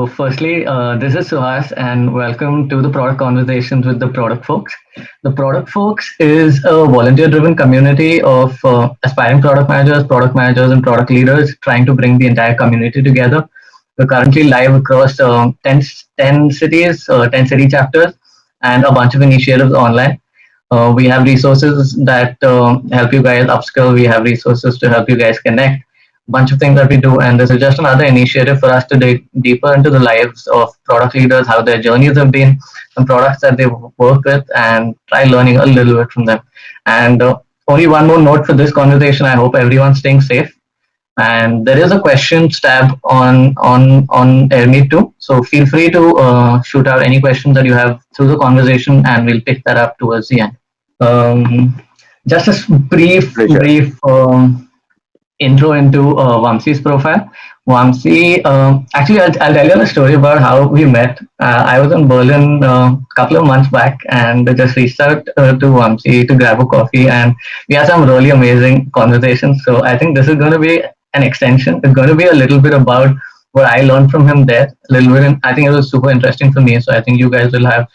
firstly, this is Suhas, and welcome to the Product Conversations with the Product Folks. The Product Folks is a volunteer driven community of aspiring product managers, and product leaders trying to bring the entire community together. We're currently live across 10 cities, 10 city chapters, and a bunch of initiatives online. We have resources that help you guys upskill. We have resources to help you guys connect. Bunch of things that we do, and this is just another initiative for us to dig deeper into the lives of product leaders, how their journeys have been, some products that they've worked with, and try learning a little bit from them. And only one more note for this conversation. I hope everyone's staying safe. And there is a questions tab on Airmeet too. So feel free to shoot out any questions that you have through the conversation, and we'll pick that up towards the end. Just a Pleasure. brief intro into Vamsi's profile. Vamsi, actually, I'll tell you a story about how we met. I was in Berlin a couple of months back and just reached out to Vamsi to grab a coffee, and we had some really amazing conversations. So I think this is going to be an extension. It's going to be a little bit about what I learned from him there. A little bit, I think it was super interesting for me. So I think you guys will have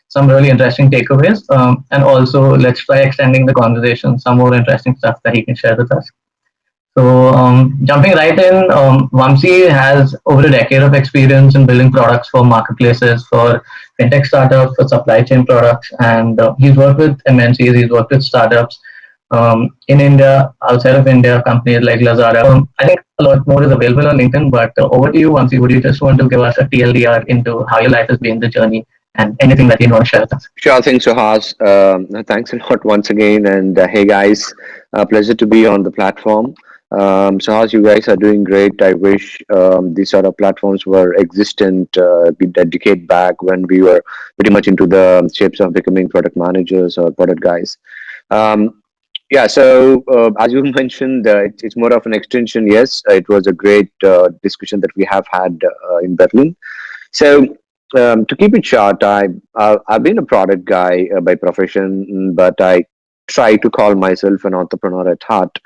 some really interesting takeaways. And also, let's try extending the conversation, some more interesting stuff that he can share with us. So, jumping right in, Vamsi has over a decade of experience in building products for marketplaces, for fintech startups, for supply chain products, and he's worked with MNCs, he's worked with startups in India, outside of India, companies like Lazada. I think a lot more is available on LinkedIn, but over to you, Vamsi. Would you just want to give us a TLDR into how your life has been, the journey, and anything that you want to share with us? Sure thing, Suhas. Thanks a lot once again. And hey, guys, pleasure to be on the platform. Suhas, you guys are doing great. I wish these sort of platforms were existent a decade back when we were pretty much into the shapes of becoming product managers or product guys. Um, yeah, so as you mentioned, it's more of an extension. Yes, it was a great discussion that we have had in Berlin. So, to keep it short, I've been a product guy by profession, but I try to call myself an entrepreneur at heart.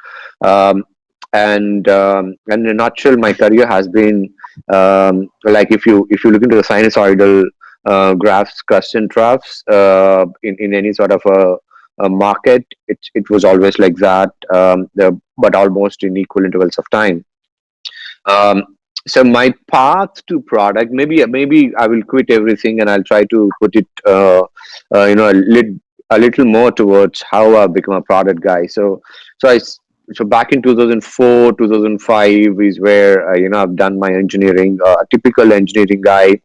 Um, and in a nutshell, my career has been like if you look into the sinusoidal graphs, crust and troughs in any sort of a market, it was always like that, but almost in equal intervals of time. So my path to product, maybe I will quit everything and I'll try to put it a little more towards how I've become a product guy. So I s- so back in 2004 2005 is where I've done my engineering. A typical engineering guy.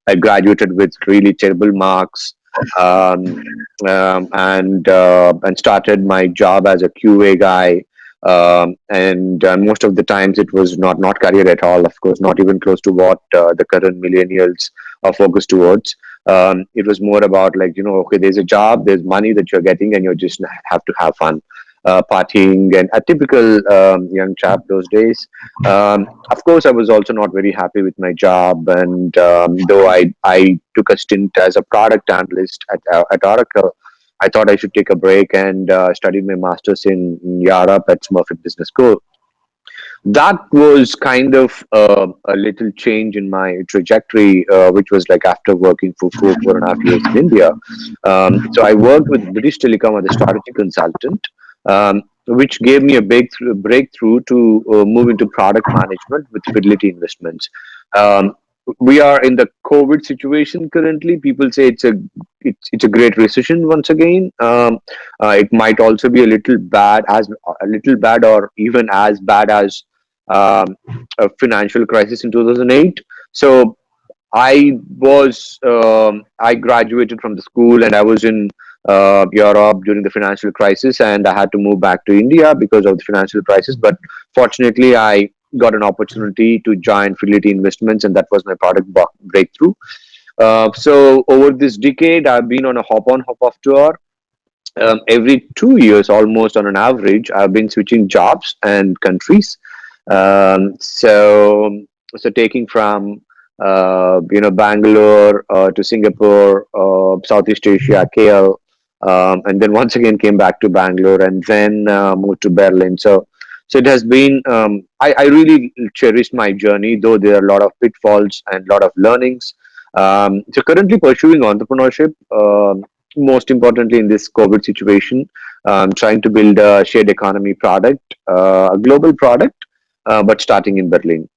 I graduated with really terrible marks, um, and started my job as a QA guy. And most of the times it was not career at all. Of course, not even close to what the current millennials are focused towards. It was more about like, okay, there's a job, there's money that you're getting, and you just have to have fun, partying, and a typical young chap those days. Of course, I was also not very happy with my job, and though I took a stint as a product analyst at Oracle, I thought I should take a break and studied my master's in Europe at Smurfit Business School. That was kind of a little change in my trajectory, which was like after working for 4.5 years in India. So I worked with British Telecom as a strategy consultant, which gave me a breakthrough to move into product management with Fidelity Investments. Um, we are in the COVID situation currently. People say it's a great recession once again. It might also be a little bad, or even as bad as um, a financial crisis in 2008. So I graduated from the school and I was in Europe during the financial crisis, and I had to move back to India because of the financial crisis. But fortunately, I got an opportunity to join Fidelity Investments, and that was my breakthrough. So over this decade, I've been on a hop on, hop off tour. Every 2 years, almost on an average, I've been switching jobs and countries. So taking from Bangalore to Singapore, Southeast Asia, KL, and then once again came back to Bangalore, and then moved to Berlin. So it has been. I really cherished my journey, though there are a lot of pitfalls and a lot of learnings. So currently pursuing entrepreneurship. Most importantly, in this COVID situation, trying to build a shared economy product, a global product, but starting in Berlin.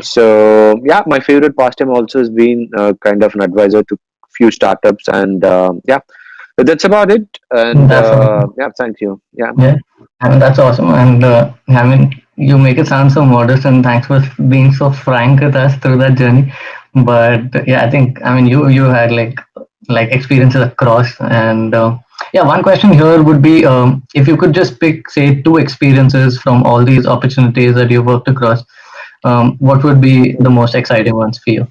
So yeah, my favorite pastime also has been kind of an advisor to few startups, and yeah, but that's about it. And That's yeah, thank you. Yeah. Yeah, and that's awesome. And I mean, you make it sound so modest, and thanks for being so frank with us through that journey. But yeah, I think I mean you had like experiences across, and yeah, one question here would be if you could just pick say two experiences from all these opportunities that you worked across, what would be the most exciting ones for you?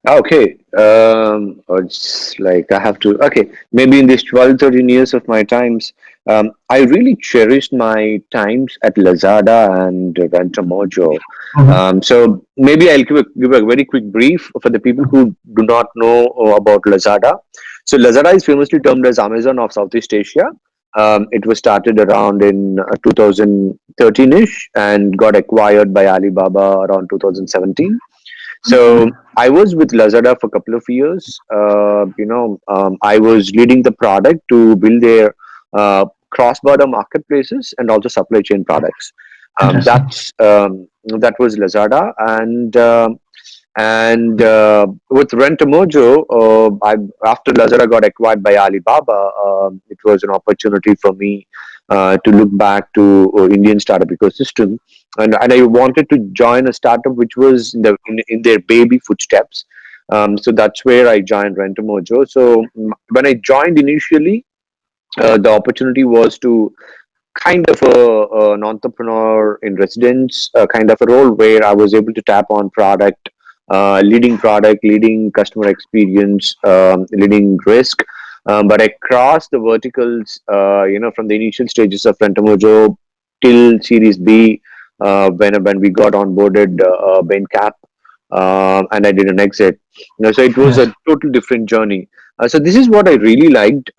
Okay. It's like I have to. Okay, maybe in these 12, 13 years of my times, I really cherished my times at Lazada and Rantamojo. Mhm. So maybe I'll give a very quick brief for the people who do not know about Lazada. So Lazada is famously termed as Amazon of Southeast Asia. It was started around in 2013-ish and got acquired by Alibaba around 2017. So I was with Lazada for a couple of years. I was leading the product to build their cross-border marketplaces and also supply chain products. Interesting. That was Lazada, and with Rentamojo, after Lazada got acquired by Alibaba, it was an opportunity for me to look back to Indian startup ecosystem, and I wanted to join a startup which was in their baby footsteps. So that's where I joined Rentamojo. So when I joined initially, the opportunity was to kind of an entrepreneur in residence, kind of a role where I was able to tap on product, leading customer experience, leading risk. But across the verticals, from the initial stages of Fentamojo till Series B, when we got onboarded Bain Cap, and I did an exit. So it was Yes. a total different journey. So this is what I really liked.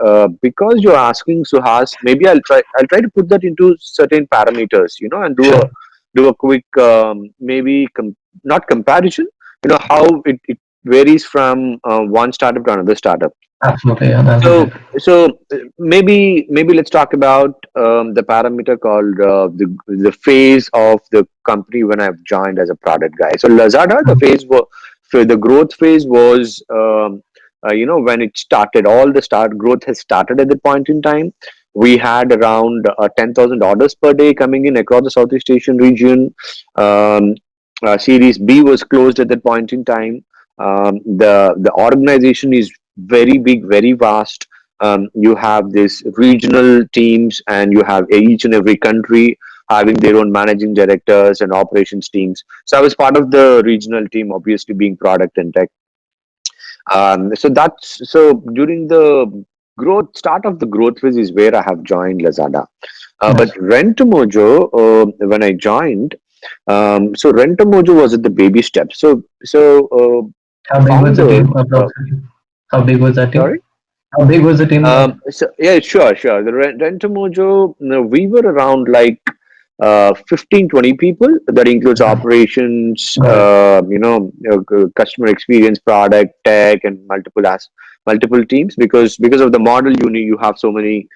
Because you're asking Suhas, maybe I'll try to put that into certain parameters, and Sure. do a quick maybe not comparison. How it varies from one startup to another startup. Absolutely. Yeah, that'd be So, great. maybe let's talk about the parameter called the phase of the company when I've joined as a product guy. So Lazada, so the growth phase was when it started. All the start growth has started at that point in time. We had around 10,000 orders per day coming in across the Southeast Asian region. Um, Series B was closed at that point in time. The organization is very big, very vast. You have these regional teams, and you have each and every country having their own managing directors and operations teams. So I was part of the regional team, obviously being product and tech. So during the growth start of the growth phase is where I have joined Lazada. But Yes. Rentamojo, when I joined, so Rentamojo was at the baby steps. How The big was the founder, team approximately? How big was that team? sorry. How big was the team there? So yeah, sure. The Rentamojo, we were around like 15, 20 people. That includes operations, Got it. customer experience, product, tech, and multiple teams. Because of the model, you have so many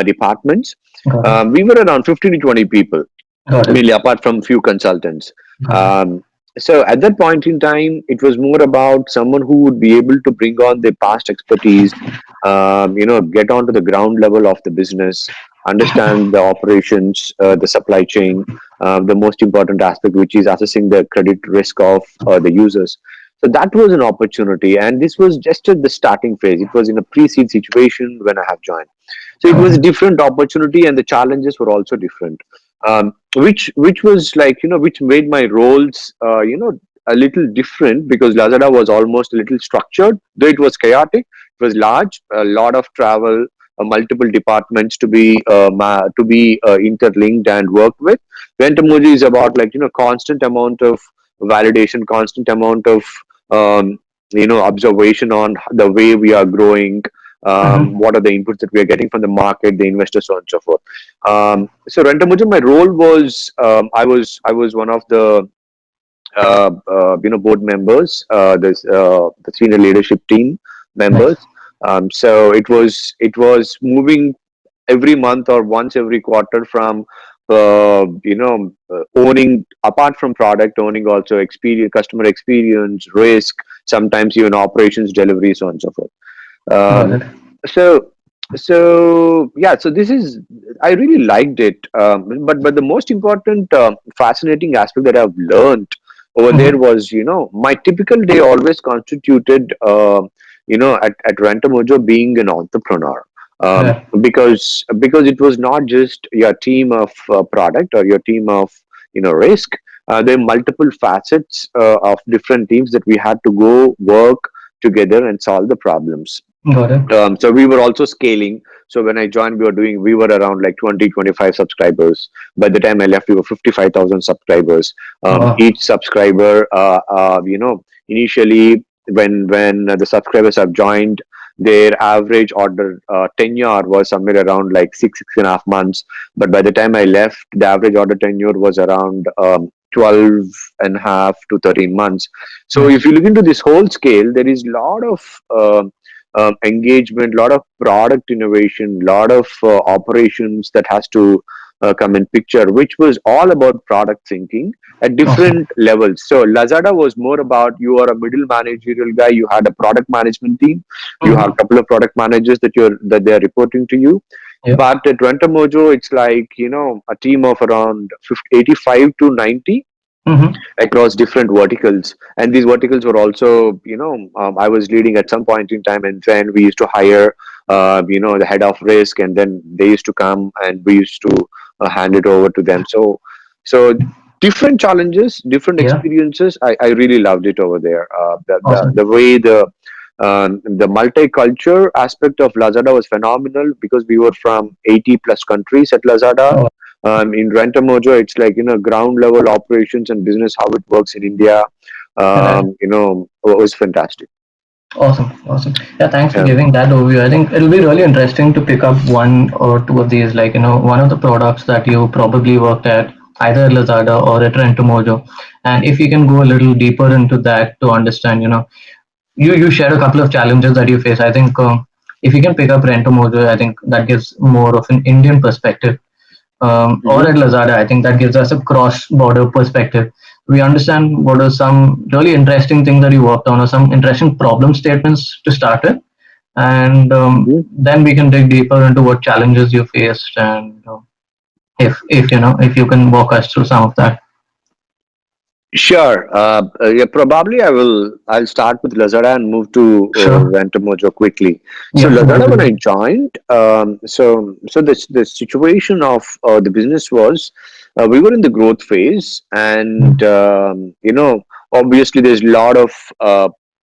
departments. Got it. We were around 15 to 20 people, Got it. mainly apart from few consultants. Got it. Um, so at that point in time, it was more about someone who would be able to bring on their past expertise, get onto the ground level of the business, understand the operations, the supply chain, the most important aspect, which is assessing the credit risk of the users. So that was an opportunity, and this was just at the starting phase. It was in a pre-seed situation when I have joined. So it was a Okay. different opportunity, and the challenges were also different. Which was like which made my roles a little different, because Lazada was almost a little structured, though it was chaotic. It was large, a lot of travel, multiple departments to be interlinked and worked with. Ventamoji is about like constant amount of validation, constant amount of um, observation on the way we are growing, Mm-hmm. what are the inputs that we are getting from the market, the investors, so on and so forth. So Rentamojo, my role was I was one of the board members, the senior leadership team Nice. members. So it was moving every month or once every quarter from owning, apart from product owning, also experience, customer experience, risk, sometimes even operations, delivery, so on and so forth. Got um, it. so so yeah, so this is, I really liked it, but the most important fascinating aspect that I've learned over there Mm-hmm. was, my typical day always constituted, at Rentamojo, being an entrepreneur. Yeah. Because it was not just your team of product or your team of risk. There are multiple facets of different teams that we had to go work together and solve the problems. Got it. So we were also scaling. So when I joined, we were around like 20-25 subscribers. By the time I left, we were 55,000 subscribers. Wow. Each subscriber, initially, when the subscribers have joined, their average order tenure was somewhere around like 6.5 months. But by the time I left, the average order tenure was around 12 and a half to 13 months. So if Nice. you look into this whole scale, there is a lot of engagement, lot of product innovation, lot of operations that has to come in picture, which was all about product thinking at Awesome. different levels. So Lazada was more about, you are a middle managerial guy, you had a product management team, you have a Mm-hmm. couple of product managers that they are reporting to you. Yep. But at Rentamojo, it's like, a team of around 85 to 90 Mm-hmm. across different verticals, and these verticals were also, I was leading at some point in time, and then we used to hire the head of risk, and then they used to come and we used to hand it over to them. So different challenges, different Yeah. experiences. I really loved it over there. The Awesome. way the multicultural aspect of Lazada was phenomenal, because we were from 80 plus countries at Lazada. Oh, In Rentamojo, it's like, ground level operations and business, how it works in India. right. It was fantastic. Awesome. Awesome. Yeah. Thanks for Yeah. giving that overview. I think it'll be really interesting to pick up one or two of these, like, one of the products that you probably worked at, either at Lazada or at Rentomojo. And if you can go a little deeper into that to understand, you shared a couple of challenges that you face. I think if you can pick up Rentomojo, I think that gives more of an Indian perspective. Or Hmm. at Lazada, I think that gives us a cross-border perspective. We understand what are some really interesting things that you worked on, or some interesting problem statements to start with, and then we can dig deeper into what challenges you faced, and if you can walk us through some of that. Sure. Yeah, probably I'll start with Lazada and move to Sure. Rantamojo quickly. So Yeah, that'll Lazada, be when I good. joined, so the situation of the business was, we were in the growth phase, and Mm. obviously there's a lot of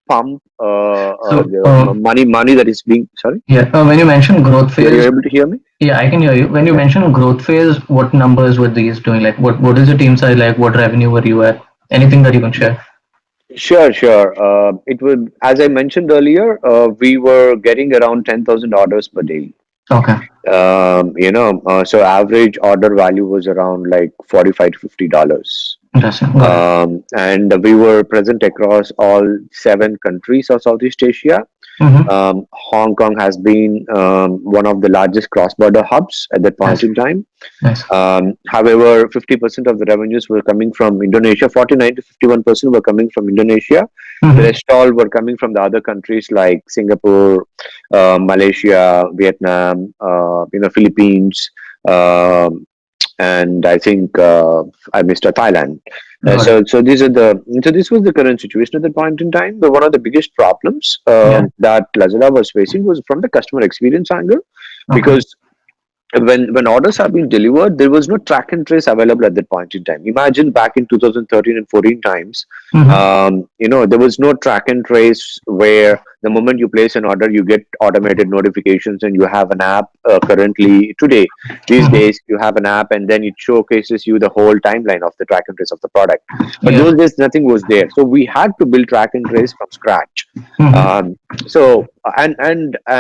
pump, So, the money that is being, sorry. yeah, when you mention growth You're phase, able to hear me? yeah, I can hear you. When you Yeah. mention growth phase, what numbers were these doing? Like, what is the team size like? What revenue were you at? Anything that you can share? Sure, sure. It would, as I mentioned earlier, we were getting around 10,000 orders per day. Okay, So average order value was around like $45 to $50. interesting. Got it. And we were present across all 7 countries of Southeast Asia. Mm-hmm. Hong Kong has been one of the largest cross-border hubs at that point Nice, in time. nice. However, 50% of the revenues were coming from Indonesia. 49 to 51% were coming from Indonesia. The Mm-hmm. rest all were coming from the other countries like Singapore, Malaysia, Vietnam, Philippines, um, and I think I missed Thailand. Got it. So this was the current situation at that point in time. But one of the biggest problems Yeah. that Lazada was facing was from the customer experience angle, Okay. because when orders have been delivered, there was no track and trace available at that point in time. Imagine back in 2013 and 14 times, Mm-hmm. there was no track and trace where The moment you place an order, you get automated notifications, and you have an app. Currently today, these Mm-hmm. days, you have an app, and then it showcases you the whole timeline of the track and trace of the product. But Yeah. those days, nothing was there, so we had to build track and trace from scratch. Mm-hmm.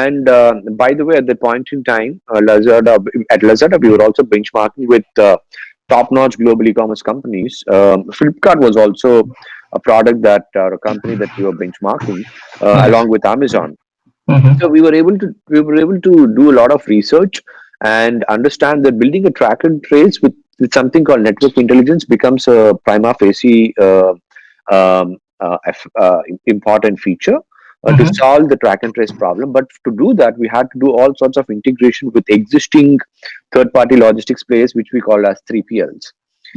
And by the way, at that point in time, Lazada, we were also benchmarking with top-notch global e-commerce companies. Flipkart was also a product that a company that we were benchmarking Nice. along with Amazon. So Mm-hmm. we were able to do a lot of research and understand that building a track and trace with something called network intelligence becomes a prima facie important feature to Mm-hmm. solve the track and trace problem. But to do that, we had to do all sorts of integration with existing third-party logistics players, which we call as 3PLs.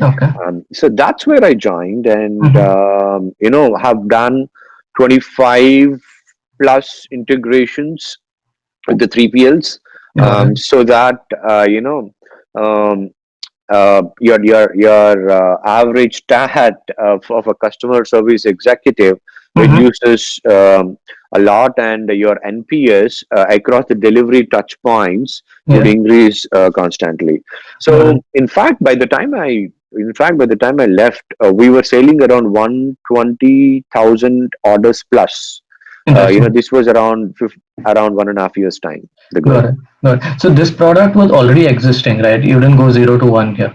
Okay. So that's where I joined, and Mm-hmm. have done 25 plus integrations with the 3PLs, Got it. so that um, your average TAT of a customer service executive Mm-hmm. reduces a lot, and your NPS across the delivery touch points would Yeah. increase constantly. Got So, it. in fact, by the time I left, we were selling around 120,000 orders plus. Interesting. This was around 1.5 years time. The growth. Got it. Got it. So this product was already existing, right? You didn't go 0 to 1 here.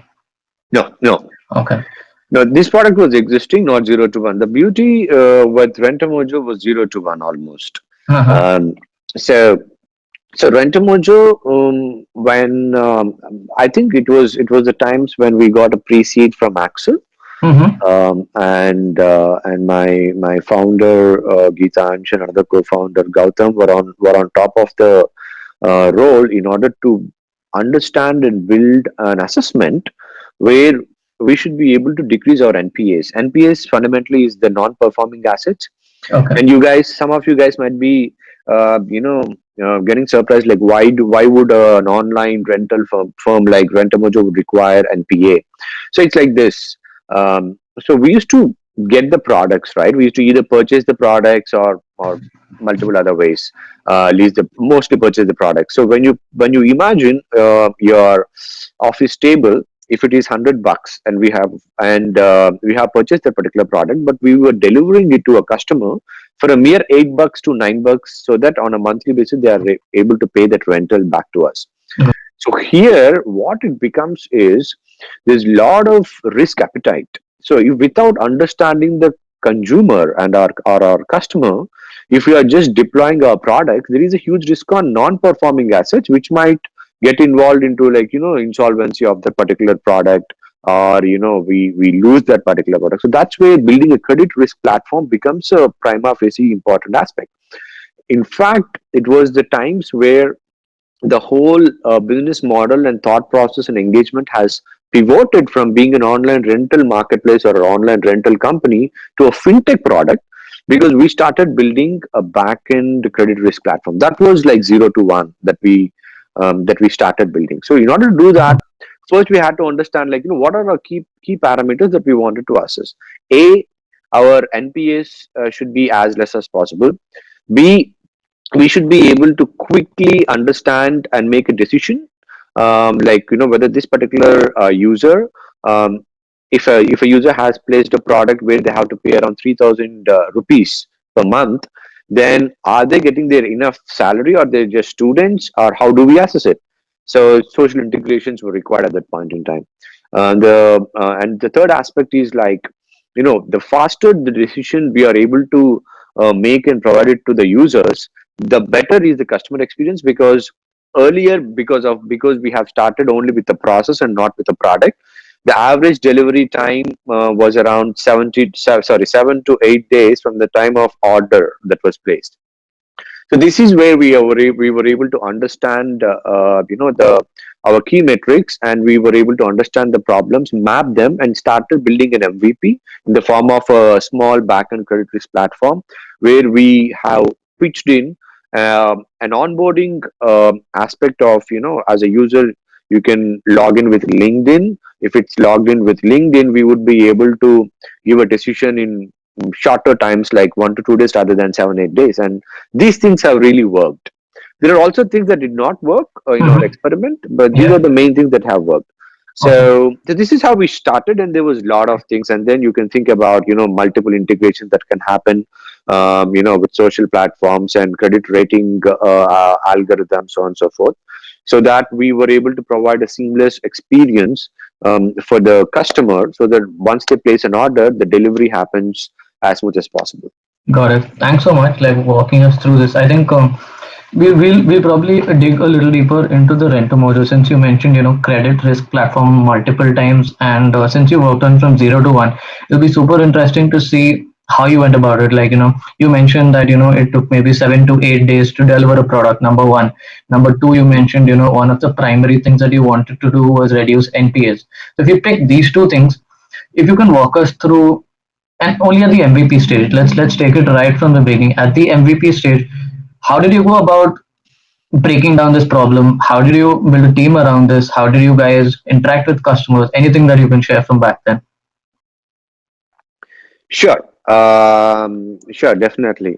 No, no. Okay. No, this product was existing, not 0 to 1. The beauty with Rentamojo was 0 to 1 almost. Uh-huh. Um, so, so Rentamojo, when I think it was the times when we got a pre-seed from Axel, Mm-hmm. and my founder Geetansh and another co-founder Gautam were on top of the role in order to understand and build an assessment where we should be able to decrease our NPAs. NPAs fundamentally is the non-performing assets, Okay. and some of you guys might be, getting surprised, like why would an online rental firm like Rentamojo would require NPA? So it's like this. So we used to get the products, right. We used to either purchase the products or multiple other ways, lease the mostly purchase the products. So when you imagine your office table, if it is $100 and we have purchased a particular product, but we were delivering it to a customer for a mere $8 to $9, so that on a monthly basis they are able to pay that rental back to us. Got So here, what it becomes is there's a lot of risk appetite. So if, without understanding the consumer and our customer, if we are just deploying our product, there is a huge risk on non-performing assets, which might get involved into, like, insolvency of that particular product, or we lose that particular product. So that's where building a credit risk platform becomes a prima facie important aspect. In fact, it was the times where the whole business model and thought process and engagement has pivoted from being an online rental marketplace or an online rental company to a fintech product, because we started building a back-end credit risk platform. That was like 0 to 1 that we started building. So in order to do that, first we had to understand, like, what are our key parameters that we wanted to assess. A, our NPS should be as less as possible. B, we should be able to quickly understand and make a decision, like, whether this particular user, um, if a user has placed a product where they have to pay around 3,000 rupees per month, then are they getting their enough salary, or they're just students, or how do we assess it? So social integrations were required at that point in time. And the third aspect is, like, the faster the decision we are able to make and provide it to the users, the better is the customer experience. Because earlier, because we have started only with the process and not with the product, the average delivery time was around 7 to 8 days from the time of order that was placed. So this is where we were able to understand, the our key metrics, and we were able to understand the problems, map them, and started building an MVP in the form of a small backend credit risk platform, where we have pitched in an onboarding aspect of, as a user, you can log in with LinkedIn. If it's logged in with LinkedIn, we would be able to give a decision in shorter times like 1 to 2 days rather than 7 8 days, and these things have really worked. There are also things that did not work in our Mm-hmm. experiment, but these are Yeah. the main things that have worked. Awesome. So this is how we started, and there was a lot of things, and then you can think about multiple integrations that can happen, with social platforms and credit rating algorithms, so on and so forth, so that we were able to provide a seamless experience for the customer, so that once they place an order, the delivery happens as much as possible. Got it. Thanks so much, like walking us through this. I think we'll probably dig a little deeper into the renter module, since you mentioned credit risk platform multiple times, and since you worked on from 0 to 1, it'll be super interesting to see how you went about it. Like you mentioned that it took maybe 7 to 8 days to deliver a product. Number one. Number two, you mentioned one of the primary things that you wanted to do was reduce NPAs. So if you take these two things, if you can walk us through, and only at the MVP stage. Let's take it right from the beginning. At the MVP stage, how did you go about breaking down this problem? How did you build a team around this? How did you guys interact with customers? Anything that you can share from back then? Sure. Sure, definitely.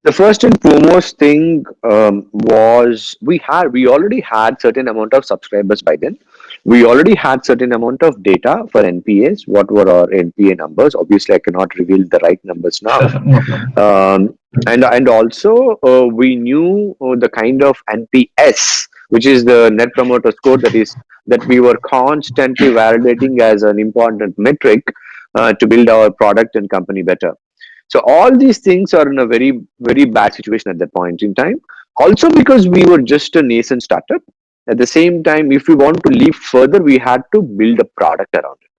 The first and foremost thing was we already had certain amount of subscribers by then. We already had certain amount of data for NPAs. What were our NPA numbers? Obviously, I cannot reveal the right numbers Sure, now. sure, no problem. And also we knew the kind of NPS, which is the Net Promoter Score, that we were constantly validating as an important metric to build our product and company better. So all these things are in a very very bad situation at that point in time. Also because we were just a nascent startup. At the same time, if we want to leap further, we had to build a product around it.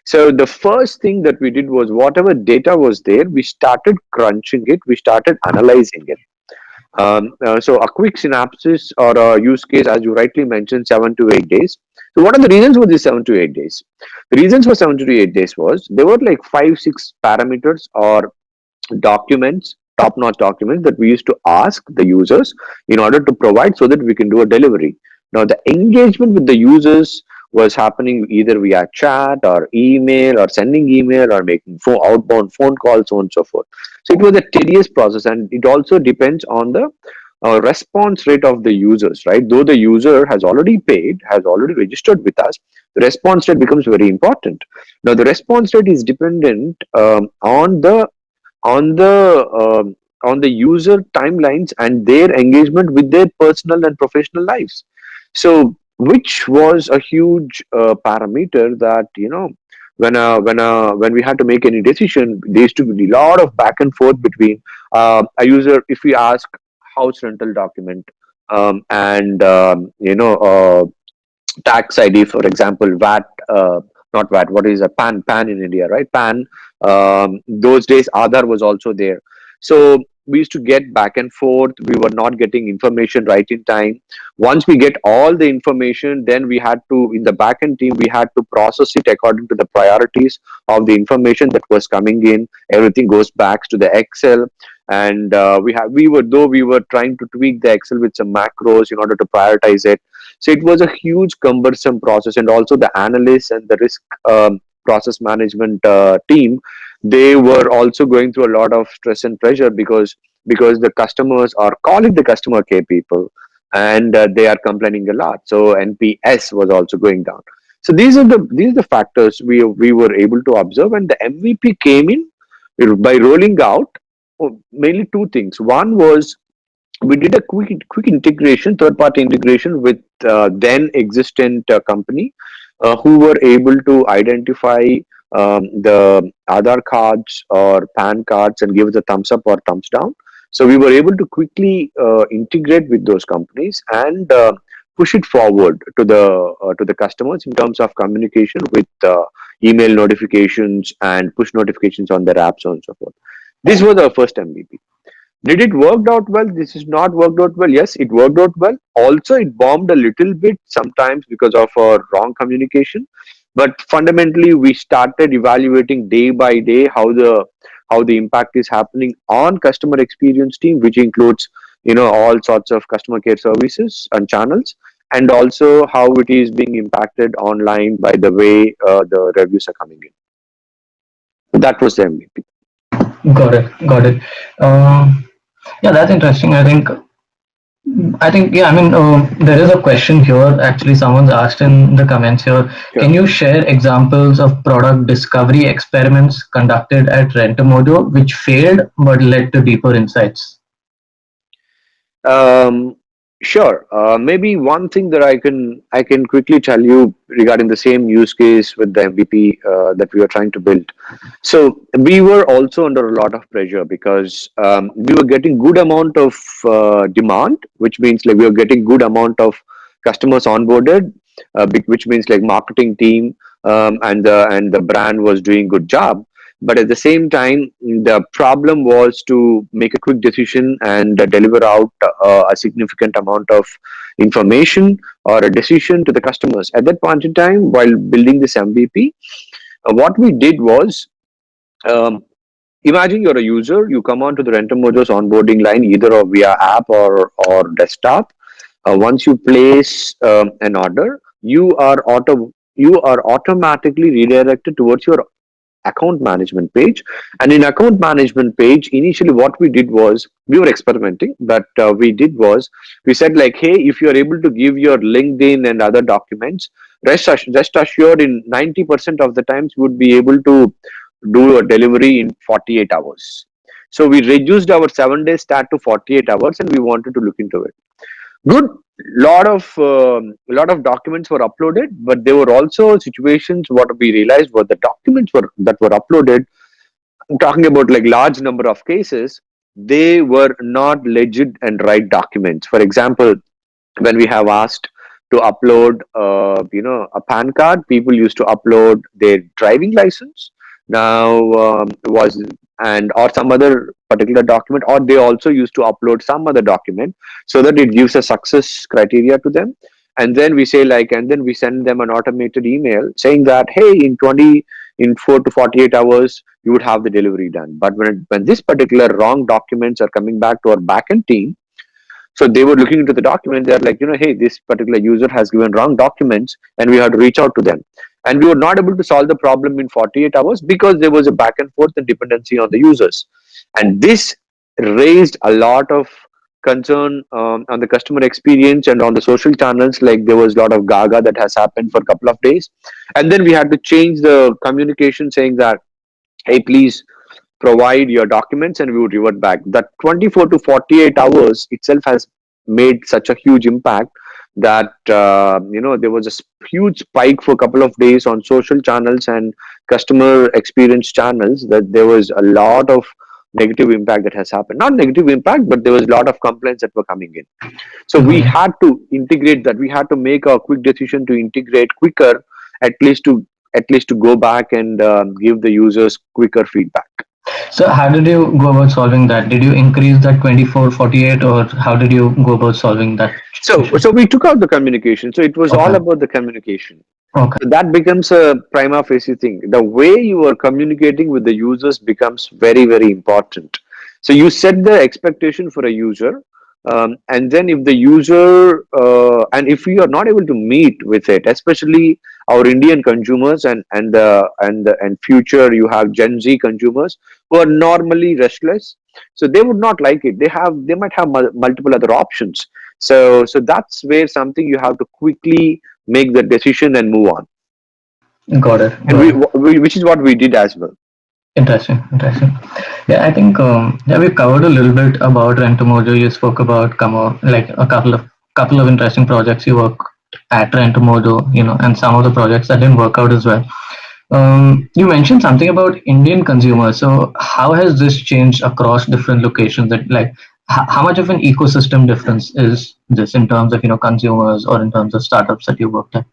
So the first thing that we did was whatever data was there, we started crunching it, we started analyzing it. So a quick synopsis or a use case, as you rightly mentioned, 7 to 8 days. So what are the reasons for these 7 to 8 days? The reasons for 7 to 8 days was there were like 5 6 parameters or documents, top-notch documents that we used to ask the users in order to provide so that we can do a delivery. Now, the engagement with the users was happening either via chat or email or sending email or making outbound phone calls, so on and so forth. So it was a tedious process, and it also depends on the response rate of the users, right? Though the user has already paid, has already registered with us, the response rate becomes very important. Now, the response rate is dependent on the on the user timelines and their engagement with their personal and professional lives. So which was a huge parameter that when we had to make any decision, there used to be a lot of back and forth between a user. If we ask house rental document, and tax ID, for example, VAT, not VAT, what is a PAN in India, right? PAN. Those days, Aadhaar was also there. So we used to get back and forth. We were not getting information right in time. Once we get all the information, then we had to, in the backend team, we had to process it according to the priorities of the information that was coming in. Everything goes back to the Excel, and we were trying to tweak the Excel with some macros in order to prioritize it. So it was a huge cumbersome process, and also the analysts and the risk process management team, they were also going through a lot of stress and pressure because the customers are calling the customer care people, and they are complaining a lot. So NPS was also going down. So these are the factors we were able to observe, and the MVP came in by rolling out mainly two things. One was we did a quick integration, third party integration with then existent company who were able to identify the Aadhaar cards or PAN cards and give us a thumbs up or thumbs down. So we were able to quickly integrate with those companies and push it forward to the customers in terms of communication with email notifications and push notifications on their apps, so on and so forth. This was our first MVP. Did it worked out well? This is not worked out well. Yes, it worked out well. Also, it bombed a little bit sometimes because of our wrong communication. But fundamentally, we started evaluating day by day how the impact is happening on customer experience team, which includes all sorts of customer care services and channels, and also how it is being impacted online by the way the reviews are coming in. That was the MVP. Got it. Got it. Yeah, that's interesting. I think, yeah, I mean, there is a question here. Actually, someone's asked in the comments here. Can Sure. you share examples of product discovery experiments conducted at Rentomodo which failed but led to deeper insights? Um, sure. Maybe one thing that I can quickly tell you regarding the same use case with the MVP that we were trying to build. So we were also under a lot of pressure because we were getting good amount of demand, which means like we were getting good amount of customers onboarded, which means like marketing team and the brand was doing good job. But at the same time, the problem was to make a quick decision and deliver out a significant amount of information or a decision to the customers. At that point in time, while building this MVP, what we did was, um, imagine you're a user, you come onto the Rentomojo's onboarding line either or via app or desktop. Once you place an order, you are automatically redirected towards your account management page. And in account management page, initially what we did was we were experimenting, but we did was we said like, hey, if you are able to give your LinkedIn and other documents, rest assured in 90% of the times you would be able to do a delivery in 48 hours. So we reduced our 7 day start to 48 hours and we wanted to look into it. Good. Lot of documents were uploaded, but there were also situations what we realized were the documents were that were uploaded. I'm talking about like large number of cases, they were not legit and right documents. For example, when we have asked to upload a pan card, people used to upload their driving license now, was and or some other particular document, or they also used to upload some other document so that it gives a success criteria to them. And then we say like, and then we send them an automated email saying that, hey, in 4 to 48 hours you would have the delivery done. But when this particular wrong documents are coming back to our backend team, so they were looking into the document. They're like, hey, this particular user has given wrong documents, and we had to reach out to them. And we were not able to solve the problem in 48 hours because there was a back and forth and dependency on the users. And this raised a lot of concern on the customer experience and on the social channels. Like there was a lot of gaga that has happened for a couple of days. And then we had to change the communication saying that, hey, please provide your documents and we would revert back. That 24 to 48 hours itself has made such a huge impact that there was a huge spike for a couple of days on social channels and customer experience channels, that there was a lot of negative impact that has happened. Not negative impact, but there was a lot of complaints that were coming in. So we Got it. had to integrate that. We had to make a quick decision to integrate quicker, at least to go back and give the users quicker feedback. So, how did you go about solving that? Did you increase that 24, 48, or how did you go about solving that issue? So we took out the communication. So it was all Okay. about the communication. Okay. So that becomes a prima facie thing. The way you are communicating with the users becomes very, very important. So you set the expectation for a user, and then if the user and if you are not able to meet with it, especially our Indian consumers and future you have Gen Z consumers who are normally restless, so they would not like it. They might have multiple other options. So that's where something you have to quickly make the decision and move on. Got it. And Got it. which is what we did as well. Interesting. Interesting. Yeah, I think yeah, we covered a little bit about Rentomojo. You spoke about Kamo, like a couple of interesting projects you work at Rentomojo, and some of the projects that didn't work out as well. You mentioned something about Indian consumers. So how has this changed across different locations? That like how much of an ecosystem difference is this in terms of consumers or in terms of startups that you worked at?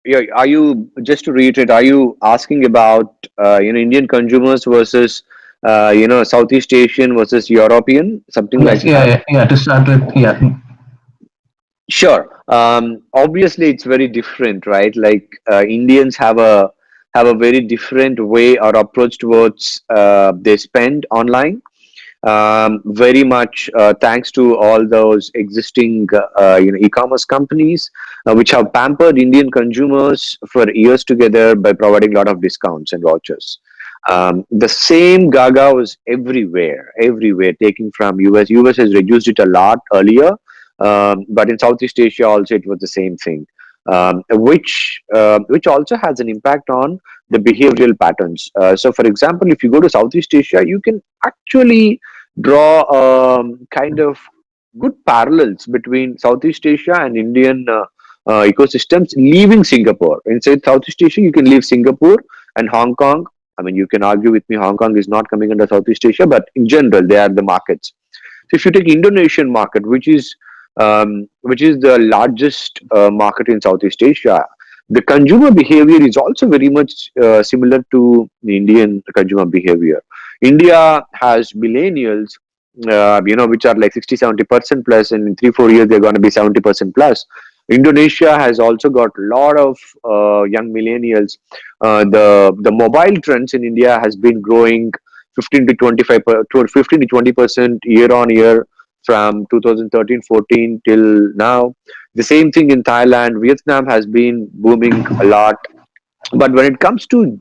Yeah, are you, just to reiterate, are you asking about Indian consumers versus Southeast Asian versus European, something Yes, like yeah, that? yeah, yeah. To start with, yeah, Sure. Obviously, it's very different, right? Like Indians have a very different way or approach towards they spend online. Very much thanks to all those existing e-commerce companies which have pampered Indian consumers for years together by providing a lot of discounts and vouchers. The same gaga was everywhere, taking from US. US has reduced it a lot earlier, but in Southeast Asia also it was the same thing, which also has an impact on the behavioral patterns. So, for example, if you go to Southeast Asia, you can actually draw kind of good parallels between Southeast Asia and Indian ecosystems. Leaving Singapore, inside Southeast Asia, you can leave Singapore and Hong Kong. I mean, you can argue with me, Hong Kong is not coming under Southeast Asia, but in general, they are the markets. So if you take Indonesian market, which is the largest market in Southeast Asia, the consumer behavior is also very much similar to the Indian consumer behavior. India has millennials, which are like 60-70% plus, and in 3-4 years they're going to be 70% plus. Indonesia has also got a lot of young millennials. The mobile trends in India has been growing 15 to 25 15 to 20% year on year from 2013-14 till now. The same thing in Thailand. Vietnam has been booming a lot. But when it comes to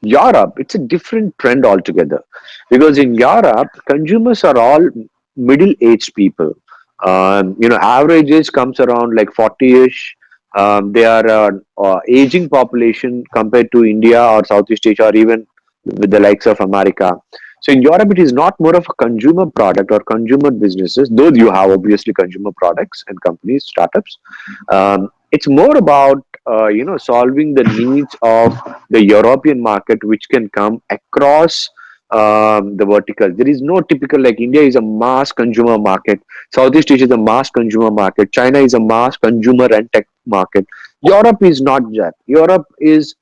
Europe, it's a different trend altogether, because in Europe, consumers are all middle-aged people. Average age comes around like 40-ish. They are aging population compared to India or Southeast Asia, or even with the likes of America. So in Europe, it is not more of a consumer product or consumer businesses, though you have obviously consumer products and companies, startups. It's more about solving the needs of the European market, which can come across the vertical. There is no typical, like India is a mass consumer market, Southeast Asia is a mass consumer market, China is a mass consumer and tech market. Europe is not that. Europe is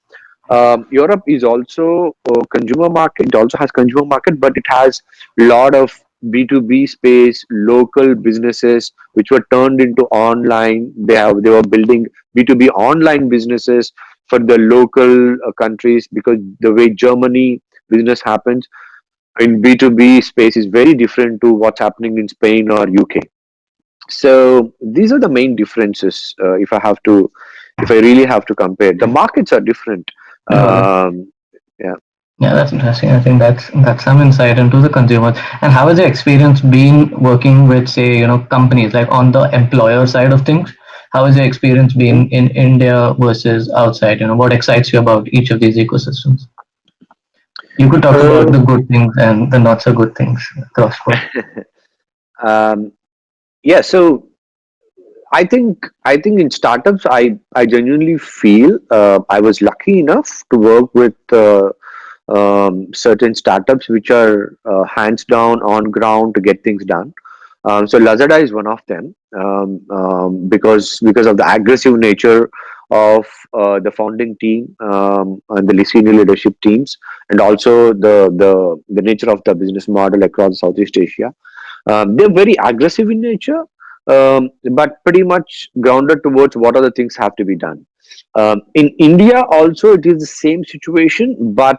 also a consumer market. It also has consumer market, but it has a lot of B2B space, local businesses which were turned into online. They were building B2B online businesses for the local countries, because the way Germany business happens in B2B space is very different to what's happening in Spain or UK. So these are the main differences. If I really have to compare, the markets are different. Got it. Yeah. Yeah, that's interesting. I think that's some insight into the consumers. And how has your experience been working with, say, companies like on the employer side of things? How has your experience Mhm. been in India versus outside? What excites you about each of these ecosystems? You could talk about Uh, the good things and the not so good things across both. um, yeah. So I think in startups, I genuinely feel I was lucky enough to work with certain startups which are hands down on ground to get things done. So Lazada is one of them, because of the aggressive nature of the founding team, and the senior leadership teams, and also the nature of the business model across Southeast Asia. They're very aggressive in nature, but pretty much grounded towards what other things have to be done. In India, also, it is the same situation, but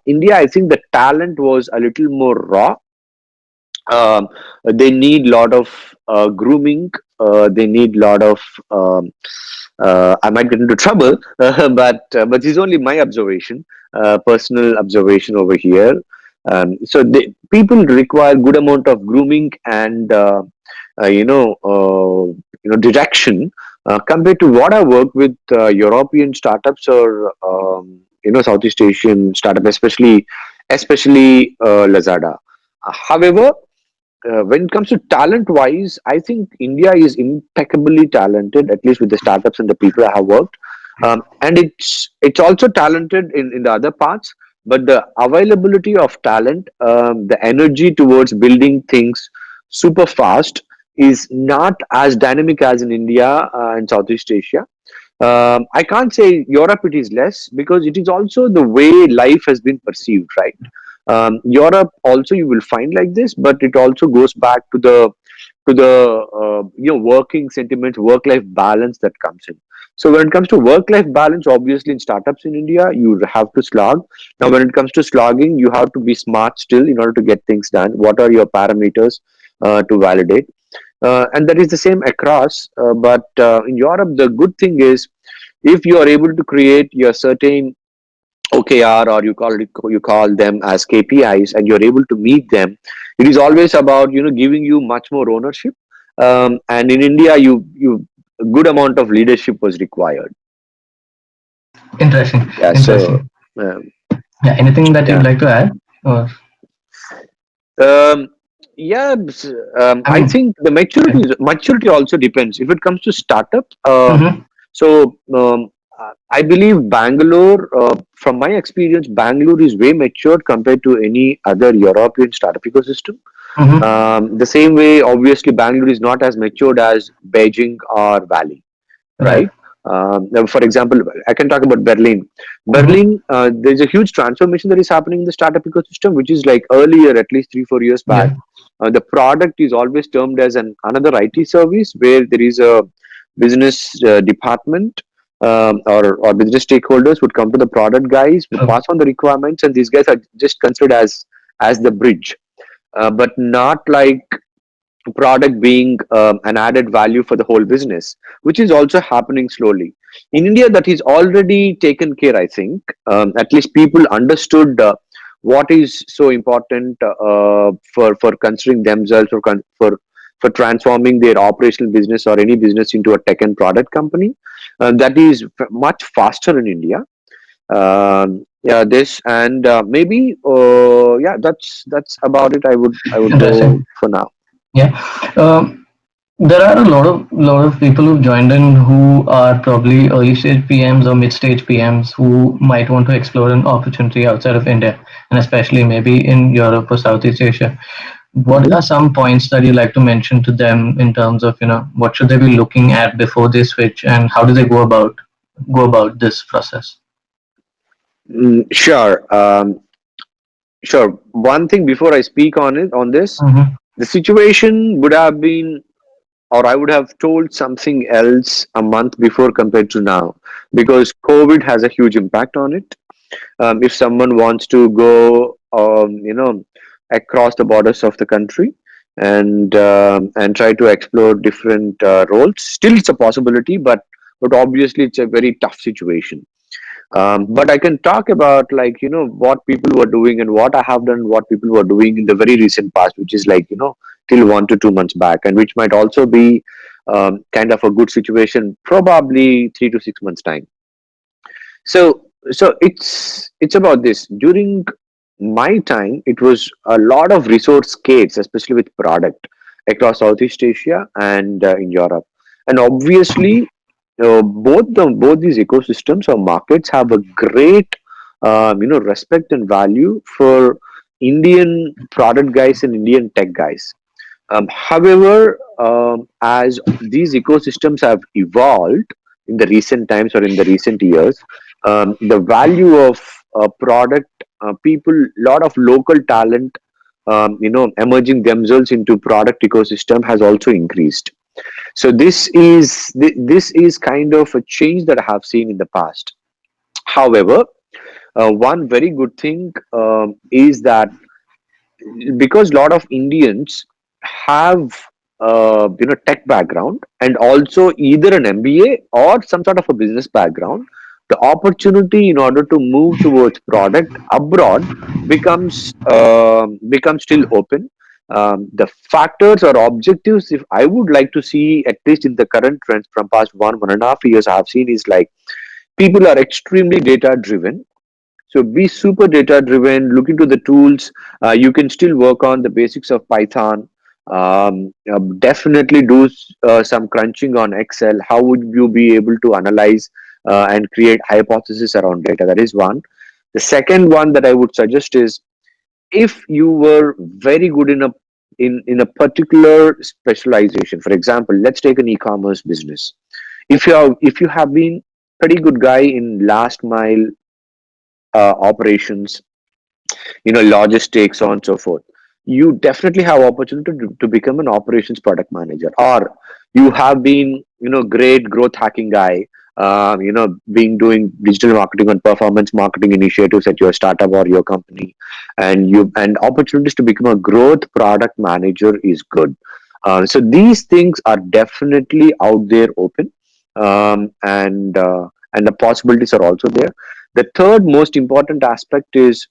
India, I think the talent was a little more raw. um, they need lot of grooming. They need lot of I might get into trouble, but this is only my observation, personal observation over here. So people require good amount of grooming and uh, you know uh, direction, compared to what I work with European startups or Southeast Asian startup, especially Lazada. However, when it comes to talent wise, I think India is impeccably talented, at least with the startups and the people I have worked. And it's also talented in the other parts, but the availability of talent, the energy towards building things super fast is not as dynamic as in India and Southeast Asia. I can't say Europe it is less, because it is also the way life has been perceived, right? Europe also you will find like this, but it also goes back to the working sentiments, work life balance that comes in. So when it comes to work life balance, obviously in startups in India you have to slog. Now when it comes to slogging, you have to be smart still in order to get things done. What are your parameters to validate? And that is the same across. But in Europe, the good thing is, if you are able to create your certain OKR, or you call them as KPIs, and you're able to meet them, it is always about giving you much more ownership. And in India, you a good amount of leadership was required. Interesting. Yeah. So Interesting. um, Yeah. Anything that you'd yeah. like to add? Or Um, yeah, I I mean, think the maturity also depends. If it comes to startup, mm-hmm, I believe Bangalore, from my experience, Bangalore is way matured compared to any other European startup ecosystem. mm-hmm, The same way, obviously, Bangalore is not as matured as Beijing or Valley, right. right? Now, for example, I can talk about Berlin. Mm-hmm, Berlin, there's a huge transformation that is happening in the startup ecosystem, which is like earlier, at least 3 4 years back. yeah. The product is always termed as another IT service where there is a business department, or business stakeholders would come to the product guys, would Oh, pass on the requirements, and these guys are just considered as the bridge, but not like product being an added value for the whole business, which is also happening slowly. In India, that is already taken care, I think. At least people understood what is so important for considering themselves, for transforming their operational business or any business into a tech and product company. That is much faster in India. Yeah, this and maybe yeah, that's about it. I would go interesting. for now. Yeah. Um, there are a lot of people who've joined in who are probably early stage PMs or mid stage PMs who might want to explore an opportunity outside of India, and especially maybe in Europe or Southeast Asia. What Mhm. are some points that you like to mention to them in terms of what should they be looking at before they switch, and how do they go about this process? Sure. Sure. One thing before I speak on this, Mm-hmm. the situation would have been, or I would have told something else a month before compared to now, because COVID has a huge impact on it. If someone wants to go, across the borders of the country and try to explore different roles, still it's a possibility, but obviously it's a very tough situation. But I can talk about, like, what people were doing and what I have done, what people were doing in the very recent past, which is like, till 1 to 2 months back, and which might also be kind of a good situation, probably 3 to 6 months time. So it's about this. During my time, it was a lot of resource scarce, especially with product across Southeast Asia and in Europe. And obviously, both these ecosystems or markets have a great respect and value for Indian product guys and Indian tech guys. However, as these ecosystems have evolved in the recent times or in the recent years, the value of product, people, lot of local talent, emerging themselves into product ecosystem has also increased. So this is kind of a change that I have seen in the past. However, one very good thing is that because a lot of Indians have tech background and also either an MBA or some sort of a business background, the opportunity in order to move towards product abroad becomes still open. The factors or objectives, if I would like to see, at least in the current trends from past 1.5 years, I have seen is like people are extremely data driven. So be super data driven, look into the tools. You can still work on the basics of Python. Definitely do some crunching on Excel. How would you be able to analyze and create hypotheses around data? That is one. The second one that I would suggest is, if you were very good in a particular specialization. For example, let's take an e-commerce business. If you have been pretty good guy in last mile operations, logistics, so on and so forth, you definitely have opportunity to become an operations product manager. Or you have been great growth hacking guy, being doing digital marketing and performance marketing initiatives at your startup or your company, and opportunities to become a growth product manager is good. So these things are definitely out there open, and the possibilities are also there. The third most important aspect is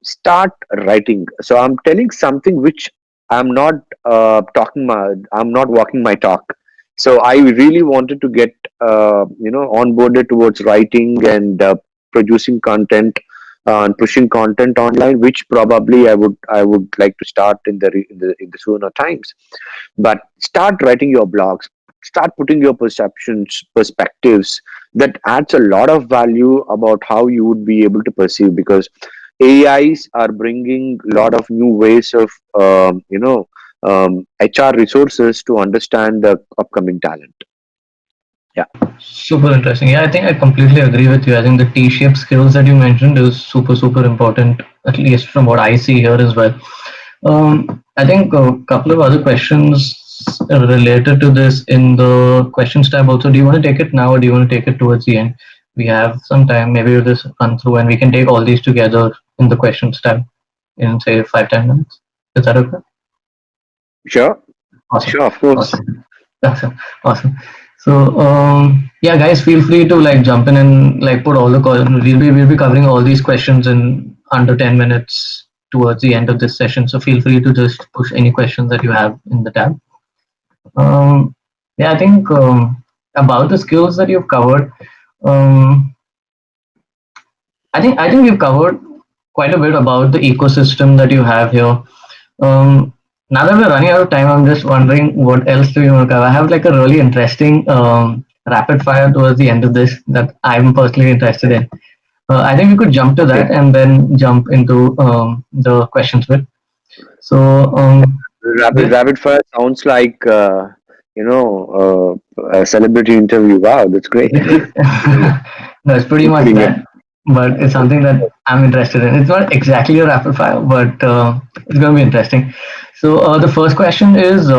start writing. So I'm telling something which I'm not I'm not walking my talk. So I really wanted to get onboarded towards writing and producing content and pushing content online, which probably I would like to start in the sooner times. But start writing your blogs, start putting your perspectives. That adds a lot of value about how you would be able to perceive, because AIs are bringing a lot of new ways of HR resources to understand the upcoming talent. Yeah. Super interesting. Yeah, I think I completely agree with you. I think the T-shaped skills that you mentioned is super, super important, at least from what I see here as well. I think a couple of other questions related to this in the questions tab also. Do you want to take it now or do you want to take it towards the end? We have some time. Maybe we'll just run through and we can take all these together in the questions tab in say 5-10 minutes. Is that okay? Sure. Awesome. Sure, of course. Awesome. Awesome. Awesome. So yeah, guys, feel free to like jump in and like put all the we'll be covering all these questions in under 10 minutes towards the end of this session. So feel free to just push any questions that you have in the tab. Um, yeah, I think about the skills that you've covered. Um, I think we've covered quite a bit about the ecosystem that you have here. Now that we're running out of time, I'm just wondering what else do you want to cover? I have like a really interesting rapid fire towards the end of this that I'm personally interested in. I think we could jump to Okay. that and then jump into the questions bit. So with Rapid fire sounds like a celebrity interview. Wow, that's great. no, it's pretty much Pretty good. that, but it's something that I'm interested in. It's not exactly a rapid fire, but it's going to be interesting. So the first question is,